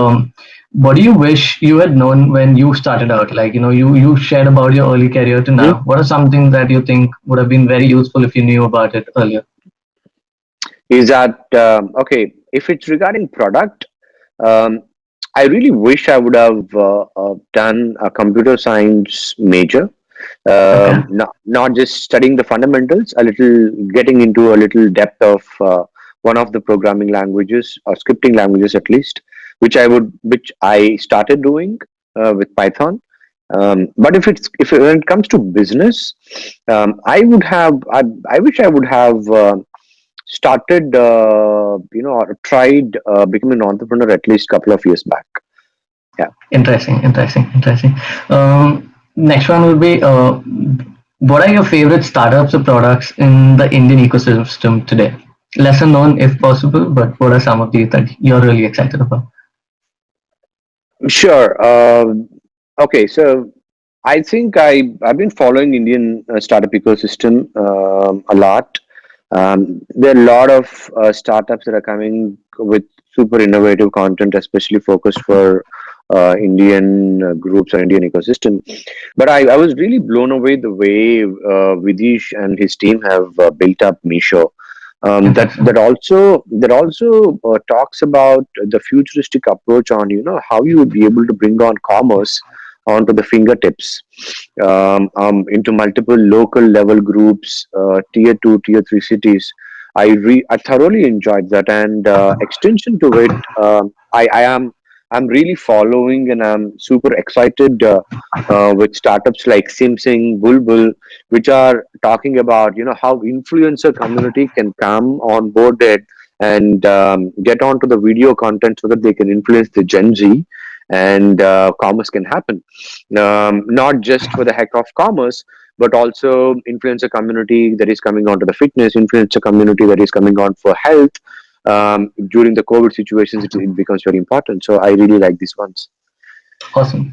what do you wish you had known when you started out? Like you shared about your early career to Mhm. now. What are something that you think would have been very useful if you knew about it earlier? Is that okay? If it's regarding product, um, I really wish I would have done a computer science major. Okay, Not just studying the fundamentals, a little getting into a little depth of one of the programming languages or scripting languages at least, which I started doing with Python. But if when it comes to business, I wish I would have started or tried becoming an entrepreneur at least couple of years back. Yeah. interesting. Next one would be, what are your favorite startups or products in the Indian ecosystem today? Lesser known if possible, but what are some of these that you're really excited about? Sure. Okay, so I think I've been following Indian startup ecosystem a lot. There are a lot of startups that are coming with super innovative content, especially focused for Indian groups or Indian ecosystem. But I was really blown away the way Vidish and his team have built up Misho. Interesting. That also talks about the futuristic approach on how you would be able to bring on commerce onto the fingertips, into multiple local level groups, tier 2 tier 3 cities. I thoroughly enjoyed that, and extension to it, I'm really following, and I'm super excited with startups like SimSing, Bulbul, which are talking about how influencer community can come on board it and get onto the video content so that they can influence the Gen Z, and commerce can happen. Not just for the heck of commerce, but also influencer community that is coming onto the fitness, influencer community that is coming on for health. During the COVID situations, it becomes very important. So I really like these ones. Awesome.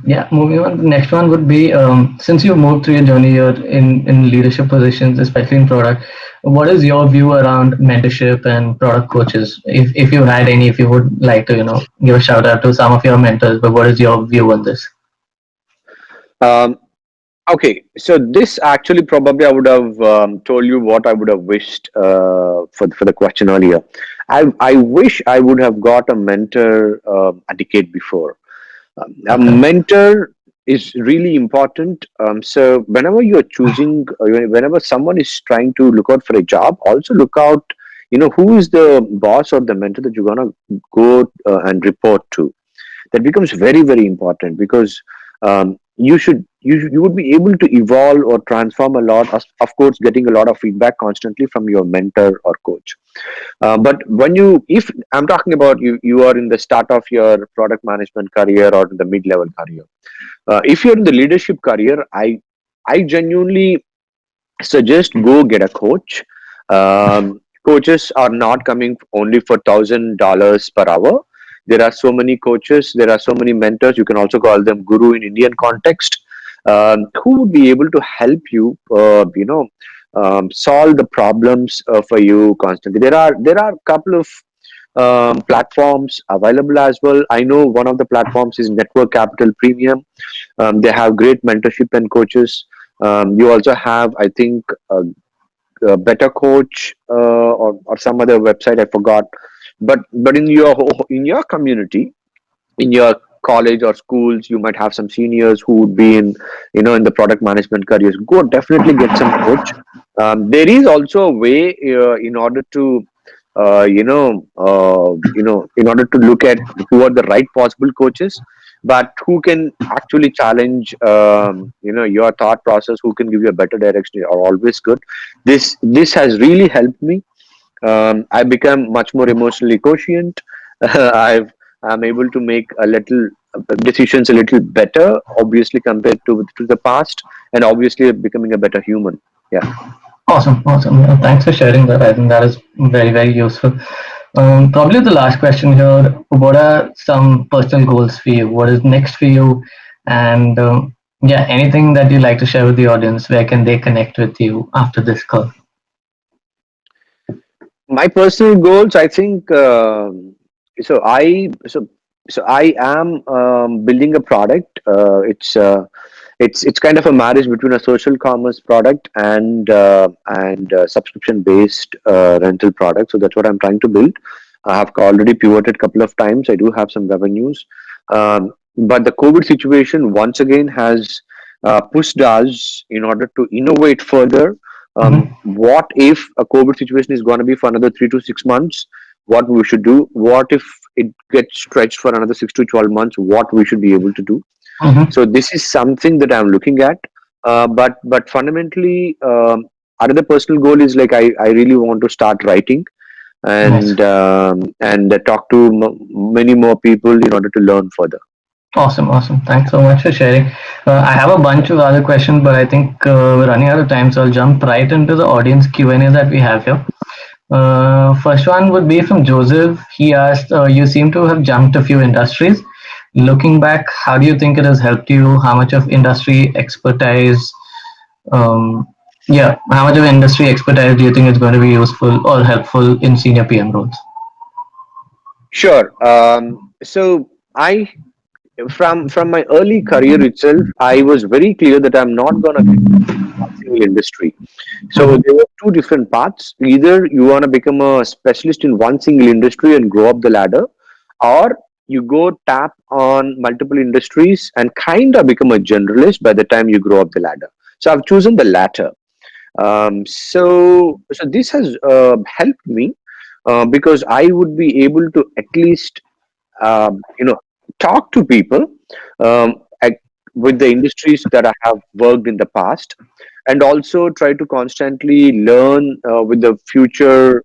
Yeah, moving on. The next one would be, since you've moved through your journey here in leadership positions, especially in product, what is your view around mentorship and product coaches? If you had any, if you would like to, give a shout out to some of your mentors, but what is your view on this? Um, Okay, so this actually probably I would have told you what I would have wished for the question earlier. I wish I would have got a mentor a decade before. A Okay. mentor. is really important. So whenever you're choosing, whenever someone is trying to look out for a job, also look out, who is the boss or the mentor that you're gonna go and report to. That becomes very, very important, because you would be able to evolve or transform a lot. Of course, getting a lot of feedback constantly from your mentor or coach. But if I'm talking about you are in the start of your product management career or in the mid-level career. If you're in the leadership career, I genuinely suggest go get a coach. Coaches are not coming only for $1,000 per hour. There are so many coaches. There are so many mentors. You can also call them guru in Indian context, who would be able to help you. Solve the problems for you constantly. There are a couple of platforms available as well. I know one of the platforms is Network Capital Premium. They have great mentorship and coaches. You also have, I think, a Better Coach, or some other website I forgot. But in your community, in your college or schools, you might have some seniors who would be in the product management careers. Go definitely get some coach. There is also a way, in order to in order to look at who are the right possible coaches, but who can actually challenge your thought process, who can give you a better direction, are always good. This has really helped me. I become much more emotionally quotient. I'm able to make a little decisions a little better, obviously compared to the past, and obviously becoming a better human. Yeah. Awesome, awesome. Thanks for sharing that. I think that is very, very useful. Probably the last question here. What are some personal goals for you? What is next for you? And yeah, anything that you like to share with the audience? Where can they connect with you after this call? My personal goals, I think, so I so so I am building a product. It's kind of a marriage between a social commerce product and subscription based rental product. So that's what I'm trying to build. I have already pivoted a couple of times. I do have some revenues, but the COVID situation once again has pushed us in order to innovate further. Hmm. What if a COVID situation is going to be for another 3 to 6 months? What we should do? What if it gets stretched for another 6 to 12 months? What we should be able to do? Hmm. So this is something that I'm looking at. But fundamentally, another personal goal is like I really want to start writing Nice. and talk to many more people in order to learn further. Awesome, awesome. Thanks so much for sharing. I have a bunch of other questions, but I think we're running out of time, so I'll jump right into the audience Q&A that we have here. First one would be from Joseph. He asked, "You seem to have jumped a few industries. Looking back, how do you think it has helped you? How much of industry expertise, um, yeah, how much of industry expertise do you think is going to be useful or helpful in senior PM roles?" Sure. So I from my early career itself, I was very clear that I'm not going to one single industry. So Mm-hmm. there were two different paths. Either you want to become a specialist in one single industry and grow up the ladder, or you go tap on multiple industries and kind of become a generalist by the time you grow up the ladder. So I've chosen the latter. So this has helped me, because I would be able to at least talk to people, at, with the industries that I have worked in the past, and also try to constantly learn with the future,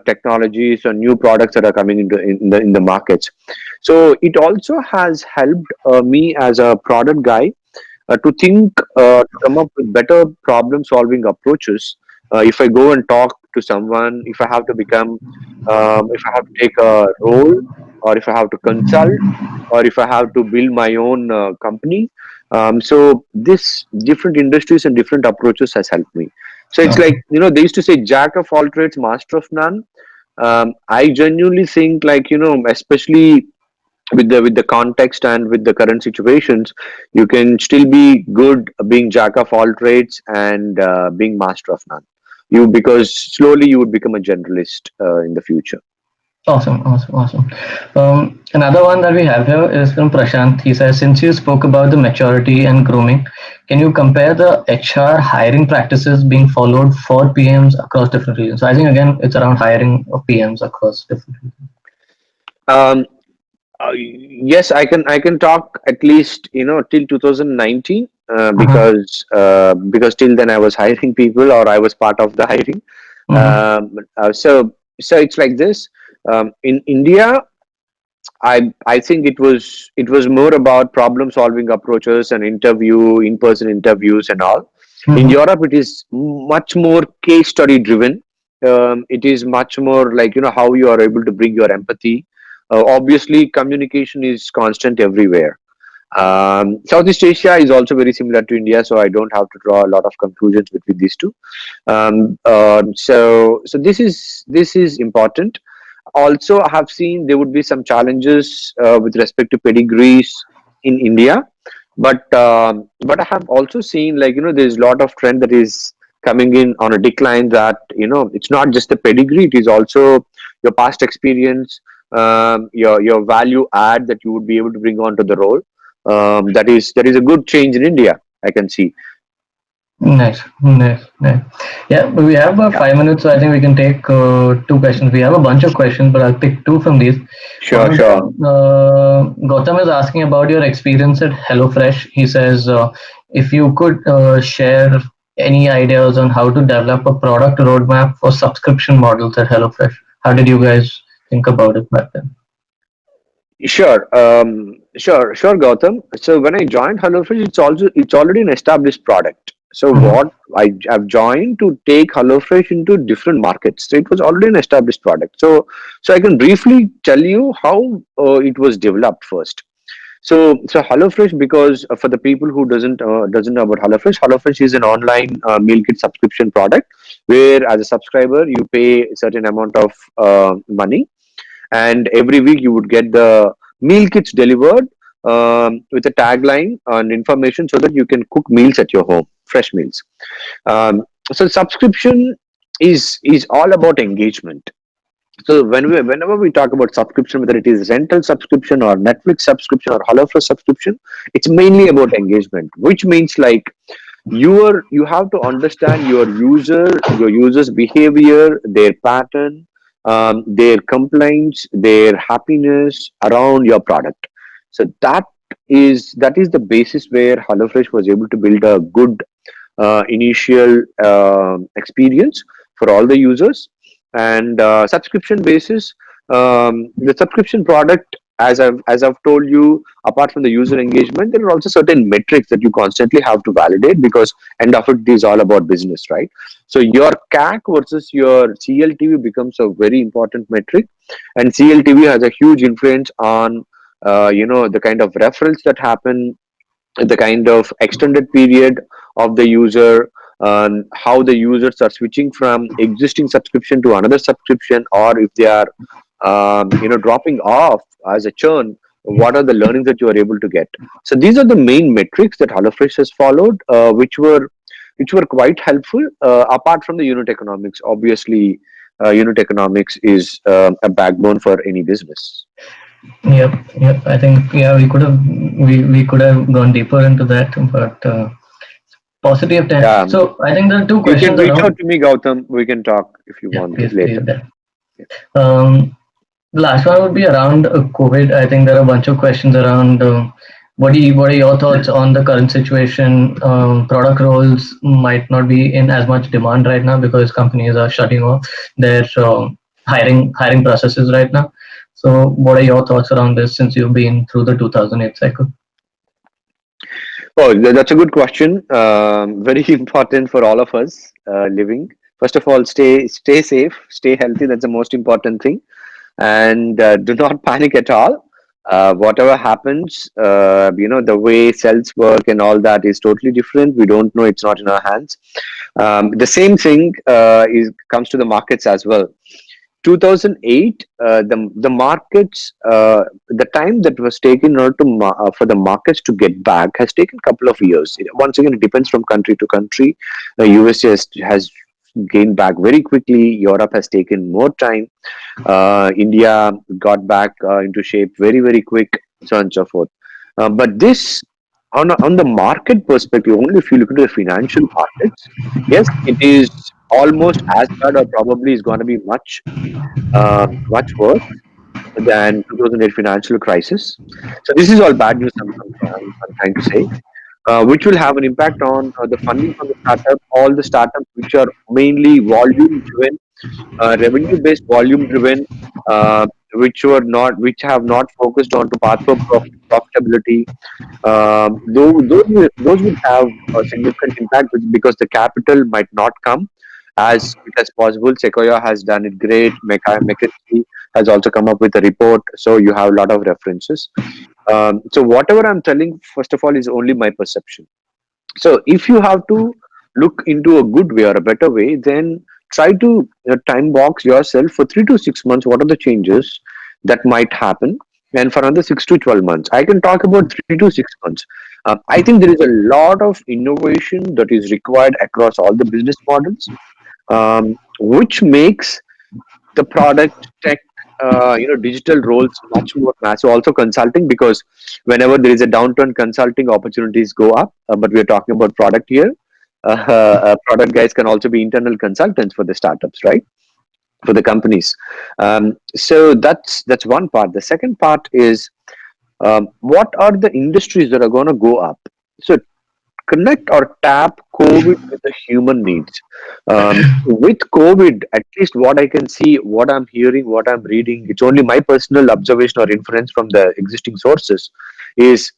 technologies or new products that are coming into in the markets. So it also has helped me as a product guy to think, to come up with better problem solving approaches. If I go and talk to someone, if I have to become, if I have to take a role, or if I have to consult, or if I have to build my own company. So this different industries and different approaches has helped me. So it's like, Awesome. they used to say jack of all trades, master of none. I genuinely think, like, especially with the context and with the current situations, you can still be good being jack of all trades and being master of none. You Because slowly you would become a generalist in the future. Awesome, awesome, awesome. Another one that we have here is from Prashant. He says, since you spoke about the maturity and grooming, can you compare the HR hiring practices being followed for PMs across different regions? So I think again, it's around hiring of PMs across different regions. Um, yes, I can talk at least till 2019, Uh-huh. because till then I was hiring people, or I was part of the hiring. Mm-hmm. So it's like this. In India, I think it was more about problem solving approaches and in person interviews and all. In Mm-hmm. Europe, it is much more case study driven. It is much more like how you are able to bring your empathy. Obviously, communication is constant everywhere. Southeast Asia is also very similar to India, so I don't have to draw a lot of conclusions between these two. So this is important. Also, I have seen there would be some challenges with respect to pedigrees in India, but I have also seen, like, there's a lot of trend that is coming in on a decline, that it's not just the pedigree, it is also your past experience, your value add that you would be able to bring onto the role. That is a good change in India, I can see. Nice, nice, nice. Yeah, but we have about Yeah, 5 minutes, so I think we can take two questions. We have a bunch of questions, but I'll pick two from these. One sure, of sure. them, Gautam is asking about your experience at HelloFresh. He says, if you could share any ideas on how to develop a product roadmap for subscription models at HelloFresh. How did you guys think about it back then? Sure, Gautam. So when I joined HelloFresh, it's already an established product. So Mm-hmm. what I've joined to take HelloFresh into different markets. So it was already an established product. So I can briefly tell you how it was developed first. So HelloFresh, because for the people who doesn't know about HelloFresh is an online meal kit subscription product, where as a subscriber you pay a certain amount of money, and every week you would get the meal kits delivered, with a tagline and information, so that you can cook meals at your home, fresh meals. So subscription is all about engagement. So whenever we talk about subscription, whether it is rental subscription or Netflix subscription or HelloFresh subscription, it's mainly about engagement, which means, like, you have to understand your user's behavior, their pattern, their complaints, their happiness around your product. So that is the basis where HelloFresh was able to build a good initial experience for all the users. And subscription basis, the subscription product, as I've told you, apart from the user engagement, there are also certain metrics that you constantly have to validate, because end of it is all about business, right? So your CAC versus your CLTV becomes a very important metric, and CLTV has a huge influence on the kind of referrals that happen, the kind of extended period of the user, how the users are switching from existing subscription to another subscription, or if they are dropping off as a churn, what are the learnings that you are able to get. So these are the main metrics that HelloFresh has followed, which were quite helpful, apart from the unit economics. Obviously, unit economics is a backbone for any business. Yep, yep. I think yeah, we could have gone deeper into that, but paucity of time. Yeah, So I think there are two you can questions reach out around. to me, Gautam. We can talk if you Yeah, want to please, please. later. There. The last one would be around COVID. I think there are a bunch of questions around. What are your thoughts on the current situation? Product roles might not be in as much demand right now because companies are shutting off their hiring processes right now. So, what are your thoughts around this since you've been through the 2008 cycle? Oh, that's a good question. Very important for all of us living. First of all, stay safe, stay healthy. That's the most important thing, and do not panic at all. Whatever happens, the way cells work and all that is totally different. We don't know; it's not in our hands. The same thing is comes to the markets as well. 2008, the markets, the time that was taken in order for the markets to get back has taken a couple of years. Once again, it depends from country to country. USA has gained back very quickly. Europe has taken more time. India got back into shape very, very quick, so on and so forth. But this, on the market perspective, only if you look at the financial markets, yes, it is almost as bad, or probably is going to be much worse than 2008 financial crisis. So this is all bad news. I'm trying to say, which will have an impact on the funding from the startup. All the startups which are mainly volume driven, revenue based, volume driven, which have not focused on to path for profitability. Those would have a significant impact because the capital might not come as quick as possible. Sequoia has done it great. McKinsey has also come up with a report, so you have a lot of references. So whatever I'm telling, first of all, is only my perception. So if you have to look into a good way or a better way, then try to time box yourself for 3 to 6 months. What are the changes that might happen? And for another 6 to 12 months, I can talk about 3 to 6 months. I think there is a lot of innovation that is required across all the business models, which makes the product tech, digital roles much more massive. Also consulting, because whenever there is a downturn, consulting opportunities go up. But we are talking about product here. Product guys can also be internal consultants for the startups, right? For the companies. So that's one part. The second part is, what are the industries that are going to go up? So connect or tap COVID with the human needs. With COVID, at least what I can see, what I'm hearing, what I'm reading, it's only my personal observation or inference from the existing sources, is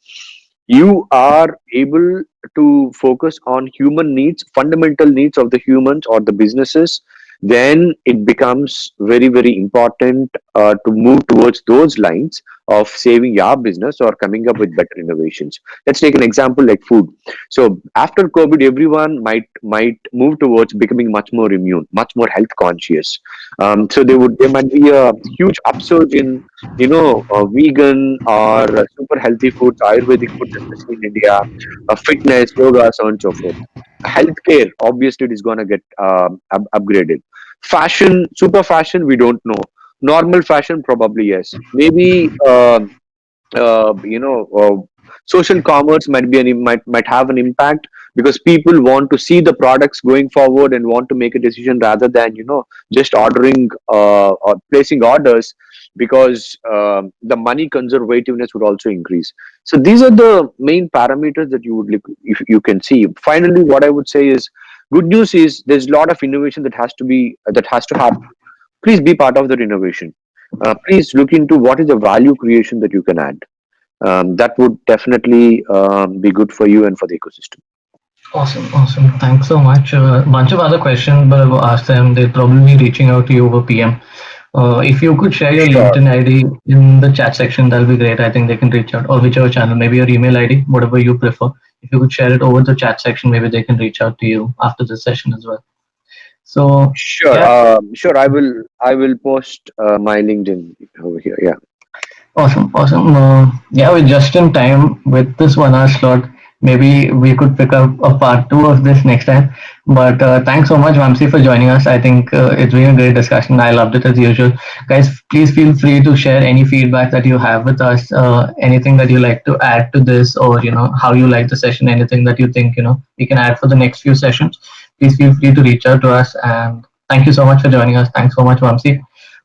you are able to focus on human needs, fundamental needs of the humans or the businesses. Then it becomes very, very important to move towards those lines of saving your business or coming up with better innovations. Let's take an example like food. So after COVID, everyone might move towards becoming much more immune, much more health conscious. So there might be a huge upsurge in vegan or super healthy foods, Ayurvedic foods, especially in India, fitness, yoga, so on and so forth. Healthcare, obviously, it is going to get upgraded. Fashion, super fashion, we don't know. Normal fashion, probably yes. Maybe uh, you know uh, social commerce might have an impact, because people want to see the products going forward and want to make a decision rather than just ordering or placing orders, because the money conservativeness would also increase. So these are the main parameters that you would look, if you can see. Finally, what I would say is, good news is there's a lot of innovation that has to happen. Please be part of that innovation. Please look into what is the value creation that you can add. That would definitely be good for you and for the ecosystem. Awesome, awesome. Thanks so much. A bunch of other questions, but I'll ask them. They'll probably be reaching out to you over PM. If you could share your Sure. LinkedIn ID in the chat section, that'll be great. I think they can reach out, or whichever channel, maybe your email ID, whatever you prefer. If you could share it over the chat section, maybe they can reach out to you after this session as well. So, Sure. yeah, Sure. I will post my LinkedIn over here. Yeah. awesome, awesome. Yeah, we're just in time with this 1 hour slot. Maybe we could pick up a part two of this next time. But thanks so much, Vamsi, for joining us. I think it's been a great discussion. I loved it as usual. Guys, please feel free to share any feedback that you have with us, anything that you like to add to this, or how you like the session, anything that you think we can add for the next few sessions. Please feel free to reach out to us. And thank you so much for joining us. Thanks so much, Vamsi.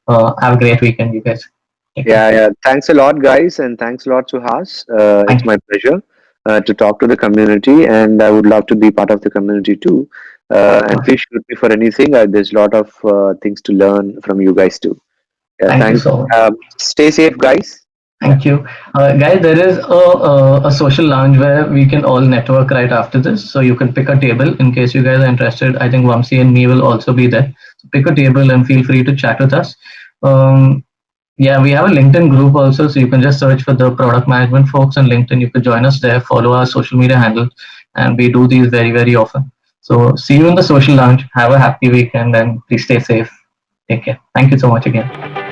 Have a great weekend, you guys. Take care. Yeah. Yeah. Thanks a lot, guys, and thanks a lot, Suhas. It's Thank you. my pleasure to talk to the community, and I would love to be part of the community too. And please shoot me for anything. There's a lot of things to learn from you guys too. Yeah. Thank you Thanks. so much. Stay safe, guys. Yeah. Thank you. Guys, there is a social lounge where we can all network right after this. So you can pick a table in case you guys are interested. I think Vamsi and me will also be there. So pick a table and feel free to chat with us. Um, yeah, we have a LinkedIn group also. So you can just search for the product management folks on LinkedIn. You can join us there, follow our social media handles, and we do these very, very often. So see you in the social lounge. Have a happy weekend and please stay safe. Take care. Thank you so much again.